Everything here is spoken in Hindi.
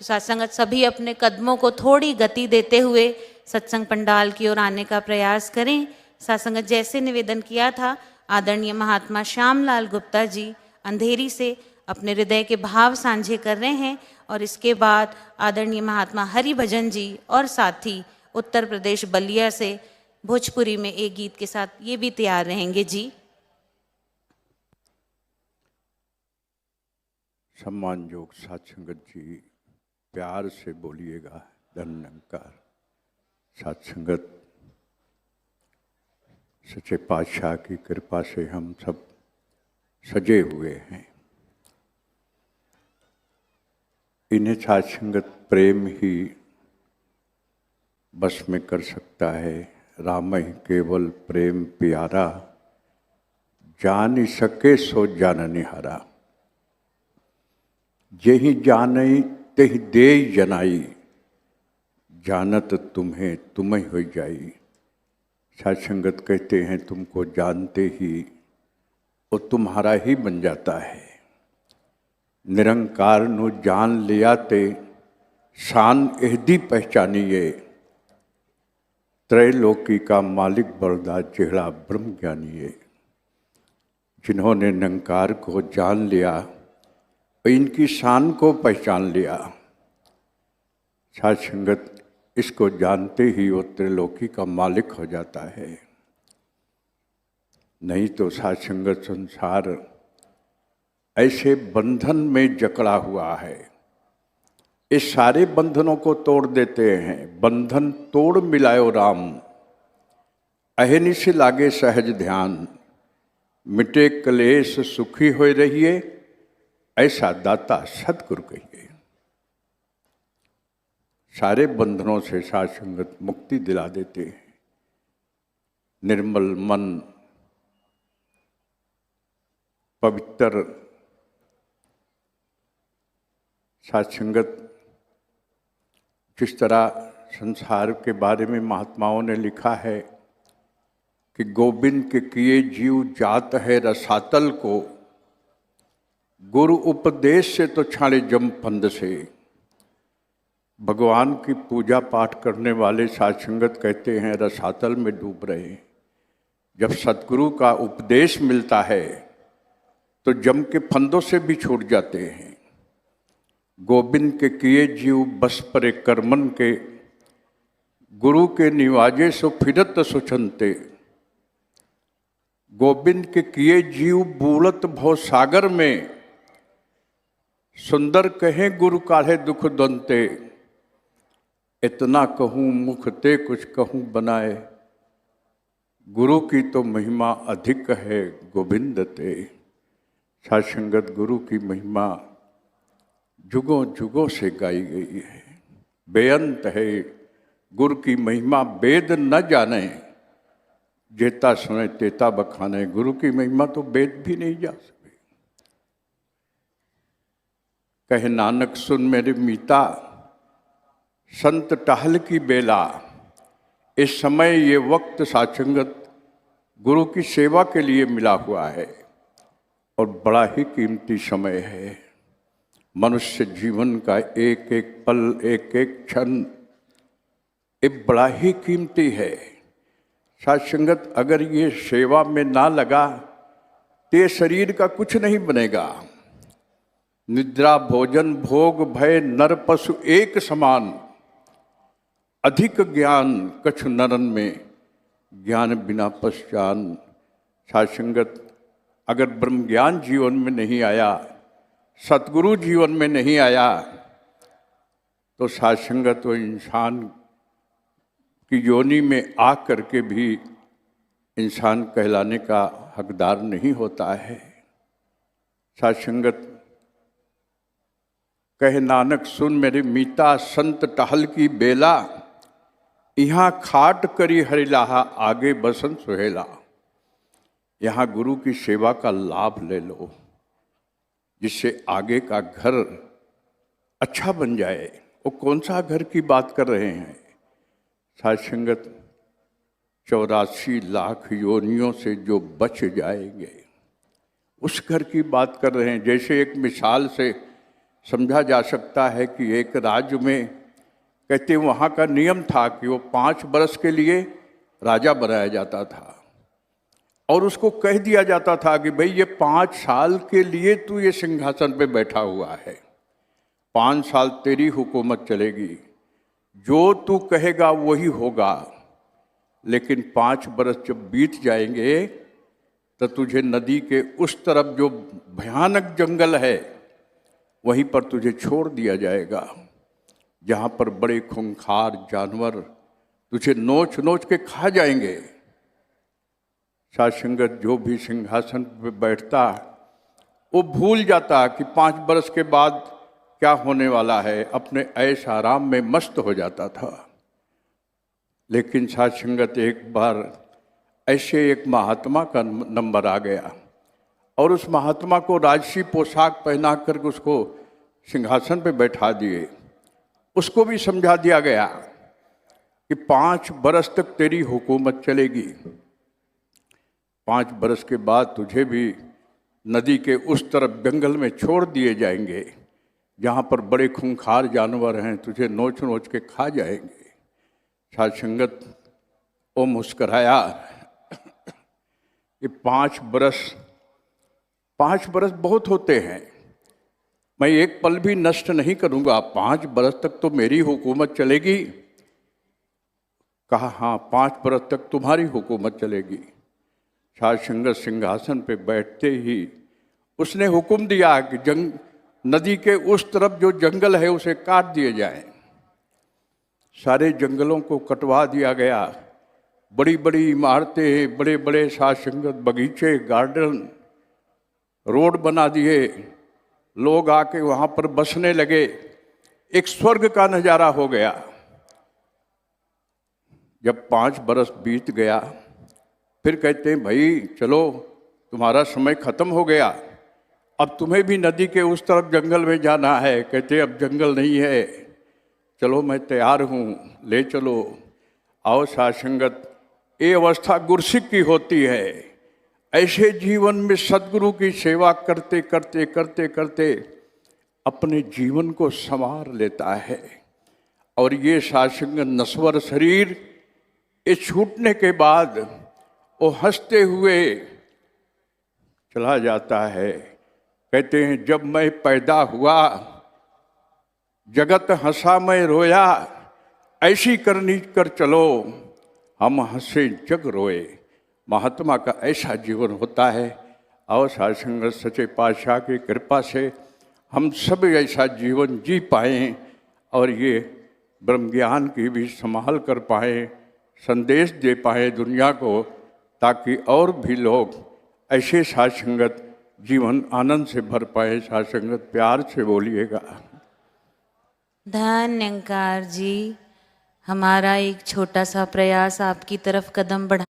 तो साथसंगत सभी अपने कदमों को थोड़ी गति देते हुए सत्संग पंडाल की ओर आने का प्रयास करें। साथसंगत जैसे निवेदन किया था, आदरणीय महात्मा श्यामलाल गुप्ता जी अंधेरी से अपने हृदय के भाव साझे कर रहे हैं और इसके बाद आदरणीय महात्मा हरिभजन जी और साथी उत्तर प्रदेश बलिया से भोजपुरी में एक गीत के साथ ये भी तैयार रहेंगे जी। सम्मान योग सत्संगत जी प्यार से बोलिएगा। धन्यकार। सत्संगत सच्चे पातशाह की कृपा से हम सब सजे हुए हैं। इन्हें सत्संगत प्रेम ही बस में कर सकता है। राम ही केवल प्रेम प्यारा, जान सके सो जाननिहारा। जेहि जानई तेहि देई जनाई, जानत तुम्हें तुम्हें हो जाई। सत्संगत कहते हैं तुमको जानते ही वो तुम्हारा ही बन जाता है। निरंकार नु जान लिया ते शान एहदी पहचानिए। त्रैलोकी का मालिक बरदा चेहरा ब्रह्म ज्ञानिए। जिन्होंने निरंकार को जान लिया, इनकी शान को पहचान लिया। सत्संगत इसको जानते ही वो त्रिलोकी का मालिक हो जाता है। नहीं तो सत्संगत संसार ऐसे बंधन में जकड़ा हुआ है। इस सारे बंधनों को तोड़ देते हैं। बंधन तोड़ मिलायो राम, अहनिश लागे सहज ध्यान। मिटे कलेश सुखी हो रहिए, ऐसा दाता सतगुरु कहिए। सारे बंधनों से सत्संगत मुक्ति दिला देते हैं। निर्मल मन, पवित्र सत्संगत। जिस तरह संसार के बारे में महात्माओं ने लिखा है कि गोविंद के किए जीव जात है रसातल को, गुरु उपदेश से तो छाड़े जम फंद से। भगवान की पूजा पाठ करने वाले सत्संगत कहते हैं रसातल में डूब रहे। जब सतगुरु का उपदेश मिलता है तो जम के फंदों से भी छूट जाते हैं। गोविंद के किए जीव बस परे कर्मन के, गुरु के निवाजे सो फिरत सुचनते। गोविंद के किए जीव बूढ़त भव सागर में, सुंदर कहें गुरु काढ़े दुख दंते। इतना कहूँ मुख ते कुछ कहूँ बनाए, गुरु की तो महिमा अधिक है गोविंद ते। सत्संगत गुरु की महिमा जुगों जुगों से गाई गई है, बेअंत है। गुरु की महिमा वेद न जाने, जेता सुने तेता बखाने। गुरु की महिमा तो वेद भी नहीं जा सके। कहे नानक सुन मेरे मीता, संत टहल की बेला। इस समय ये वक्त सत्संगत गुरु की सेवा के लिए मिला हुआ है और बड़ा ही कीमती समय है। मनुष्य जीवन का एक एक पल, एक एक क्षण एक बड़ा ही कीमती है। सत्संगत अगर ये सेवा में ना लगा तो ये शरीर का कुछ नहीं बनेगा। निद्रा भोजन भोग भय नर पशु एक समान, अधिक ज्ञान कछु नरन में, ज्ञान बिना पहचान। सत्संगत अगर ब्रह्म ज्ञान जीवन में नहीं आया, सतगुरु जीवन में नहीं आया, तो सत्संगत वो इंसान की योनि में आ करके भी इंसान कहलाने का हकदार नहीं होता है। सत्संगत कहे नानक सुन मेरे मीता, संत टहल की बेला। यहाँ खाट करी हरिलाहा, आगे बसन सुहेला। यहाँ गुरु की सेवा का लाभ ले लो, जिससे आगे का घर अच्छा बन जाए। वो कौन सा घर की बात कर रहे हैं? सत्संगत 84 लाख योनियों से जो बच जाएंगे, उस घर की बात कर रहे हैं। जैसे एक मिसाल से समझा जा सकता है कि एक राज्य में कहते वहाँ का नियम था कि वो 5 वर्ष के लिए राजा बनाया जाता था और उसको कह दिया जाता था कि भाई ये 5 साल के लिए तू ये सिंहासन पे बैठा हुआ है, 5 साल तेरी हुकूमत चलेगी, जो तू कहेगा वही होगा। लेकिन 5 वर्ष जब बीत जाएंगे तो तुझे नदी के उस तरफ जो भयानक जंगल है वहीं पर तुझे छोड़ दिया जाएगा, जहाँ पर बड़े खूंखार जानवर तुझे नोच नोच के खा जाएंगे। साध संगत, जो भी सिंहासन पर बैठता वो भूल जाता कि 5 वर्ष के बाद क्या होने वाला है, अपने ऐश आराम में मस्त हो जाता था। लेकिन साध संगत, एक बार ऐसे एक महात्मा का नंबर आ गया और उस महात्मा को राजसी पोशाक पहना कर उसको सिंहासन पे बैठा दिए। उसको भी समझा दिया गया कि 5 बरस तक तेरी हुकूमत चलेगी, 5 बरस के बाद तुझे भी नदी के उस तरफ जंगल में छोड़ दिए जाएंगे, जहाँ पर बड़े खूंखार जानवर हैं, तुझे नोच नोच के खा जाएंगे। साध संगत, वो मुस्कराया कि 5 बरस बहुत होते हैं, मैं एक पल भी नष्ट नहीं करूँगा, 5 बरस तक तो मेरी हुकूमत चलेगी। कहा हाँ, 5 बरस तक तुम्हारी हुकूमत चलेगी। साध संगत, सिंहासन पे बैठते ही उसने हुक्म दिया कि नदी के उस तरफ जो जंगल है उसे काट दिए जाएं। सारे जंगलों को कटवा दिया गया, बड़ी बड़ी इमारतें, बड़े बड़े साध संगत बगीचे, गार्डन, रोड बना दिए, लोग आके वहाँ पर बसने लगे, एक स्वर्ग का नज़ारा हो गया। जब 5 बरस बीत गया फिर कहते हैं भाई चलो तुम्हारा समय खत्म हो गया, अब तुम्हें भी नदी के उस तरफ जंगल में जाना है। कहते अब जंगल नहीं है, चलो मैं तैयार हूँ, ले चलो। आओ साध संगत, ये अवस्था गुरसिक की होती है। ऐसे जीवन में सदगुरु की सेवा करते करते करते करते अपने जीवन को संवार लेता है। और ये साध संगत नश्वर शरीर ये छूटने के बाद वो हंसते हुए चला जाता है। कहते हैं जब मैं पैदा हुआ जगत हंसा मैं रोया, ऐसी करनी कर चलो हम हंसे जग रोए। महात्मा का ऐसा जीवन होता है। और साध संगत, सच्चे पातशाह की कृपा से हम सब ऐसा जीवन जी पाएँ और ये ब्रह्म ज्ञान की भी संभाल कर पाएँ, संदेश दे पाएँ दुनिया को, ताकि और भी लोग ऐसे साध संगत जीवन आनंद से भर पाए। साध संगत, प्यार से बोलिएगा। धन्यकार जी, हमारा एक छोटा सा प्रयास आपकी तरफ कदम बढ़ा